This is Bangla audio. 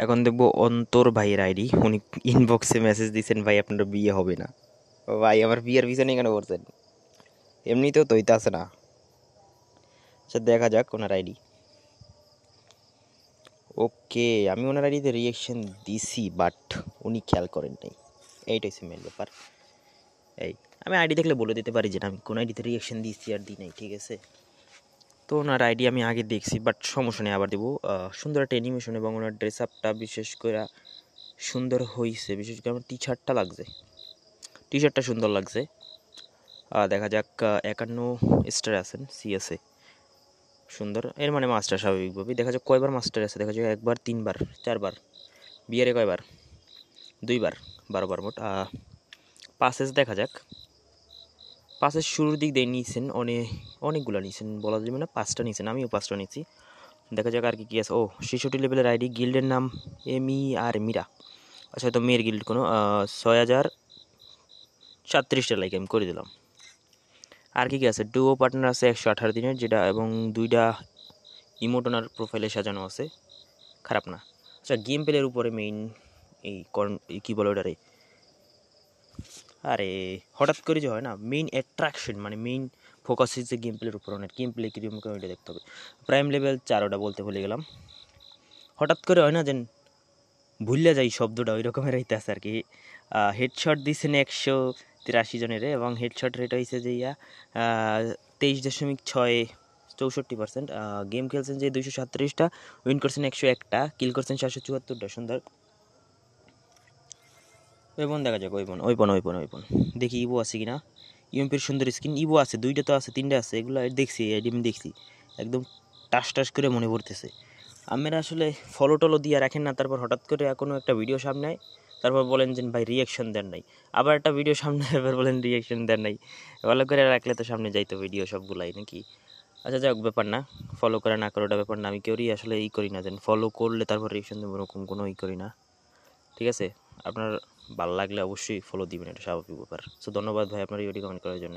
এখন দেখবো অন্তর ভাইয়ের আইডি, উনি ইনবক্সে মেসেজ দিয়েছেন, ভাই আপনার বিয়ে হবে না। ও ভাই, আমার বিয়ের পিছনে কেন করছেন? এমনিতেও তো হইতে আছে না। আচ্ছা, দেখা যাক ওনার আইডি। ওকে, আমি ওনার আইডিতে রিয়েকশন দিছি, বাট উনি খেয়াল করেন নাই। এইটাই হচ্ছে মেন ব্যাপার। এই, আমি আইডি দেখলে বলে দিতে পারি যে না, আমি কোন আইডিতে রিয়েকশন দিচ্ছি আর দিই নাই, ঠিক আছে? তো ওনার আইডি আমি আগে দেখছি, বাট সমস্যা নেই, আবার দেবো। সুন্দর একটা অ্যানিমেশন এবং ওনার ড্রেস আপটা বিশেষ করে সুন্দর হয়েছে। বিশেষ করে আমার টি শার্টটা লাগছে, টি শার্টটা সুন্দর লাগছে। দেখা যাক। 51 স্টার আছেন সিএসএ, সুন্দর। এর মানে মাস্টার স্বাভাবিকভাবেই। দেখা যাক কয়বার মাস্টার আছে, দেখা যাক 1 বার, 3 বার, 4 বার। বিয়ারে কয়বার? 2 বার, 12 বার মোট। পাসেস দেখা যাক। পাসের শুরুর দিক দিয়ে নিয়েছেন অনেকগুলো নিয়েছেন, বলা যাবে না 5টা নিয়েছেন, আমিও 5টা নিয়েছি। দেখা যাক আর কি আছে। ও, 66 লেভেলের আইডি, গিল্ডের নাম আর মিরা। আচ্ছা, হয়তো মেয়ের গিল্ড কোনো। 6037টা লাইক আমি করে দিলাম। আর কি আছে? ডুও পার্টনার আছে 118 দিনের, যেটা এবং 2টা ইমোটনার প্রোফাইলে সাজানো আছে, খারাপ না। আচ্ছা, গেম প্লের উপরে মেইন এই কী বলে ওটারে, আরে হঠাৎ করে যে হয় না, মেইন অ্যাট্রাকশন মানে মেইন ফোকাস হচ্ছে গেম প্লের উপর। অনেক গেম প্লে কীরকম ওইটা দেখতে হবে। প্রাইম লেভেল 4, ওটা বলতে ভুলে গেলাম। হঠাৎ করে হয় না যেন ভুললে যাই শব্দটা, ওই রকমের হইতে আছে আর কি। হেডশট দিয়েছেন 183 জনের, এবং হেডশট রেট হয়েছে যে 23.664%। গেম খেলছেন যে 237টা, উইন করছেন 101টা, কিল করছেন 774টা। সুন্দর। ওইপন দেখা যাক, ওইপন দেখি ইবো আছে কিনা। ইউএমপির সুন্দর স্কিন ইবো আছে, 2টা তো আছে, 3টা আছে, এগুলো দেখছি, আমি দেখছি। একদম টাস টাস করে মনে পড়তেছে। আপনারা আসলে ফলো টলো দিয়ে রাখেন না, তারপর হঠাৎ করে কোনো একটা ভিডিও সামনে আয়, তারপর বলেন যে ভাই রিয়াকশন দেন নাই। আবার একটা ভিডিও সামনে এবার বলেন রিয়াকশন দেন নাই। ভালো করে রাখলে তো সামনে যাইতো ভিডিও সবগুলাই নাকি। আচ্ছা, যাক, ব্যাপার না। ফলো করে না করে ওটা ব্যাপার না। আমি কেউই আসলে করি না যেন ফলো করলে তারপর রিয়াকশন দেবো, ওরকম কোনো করি না। ঠিক আছে? আপনার ভালো লাগলে অবশ্যই ফলো দিবেন, এটা স্বাভাবিক ব্যাপার। সো ধন্যবাদ ভাই আপনার ভিডিও কমেন্ট করার জন্য।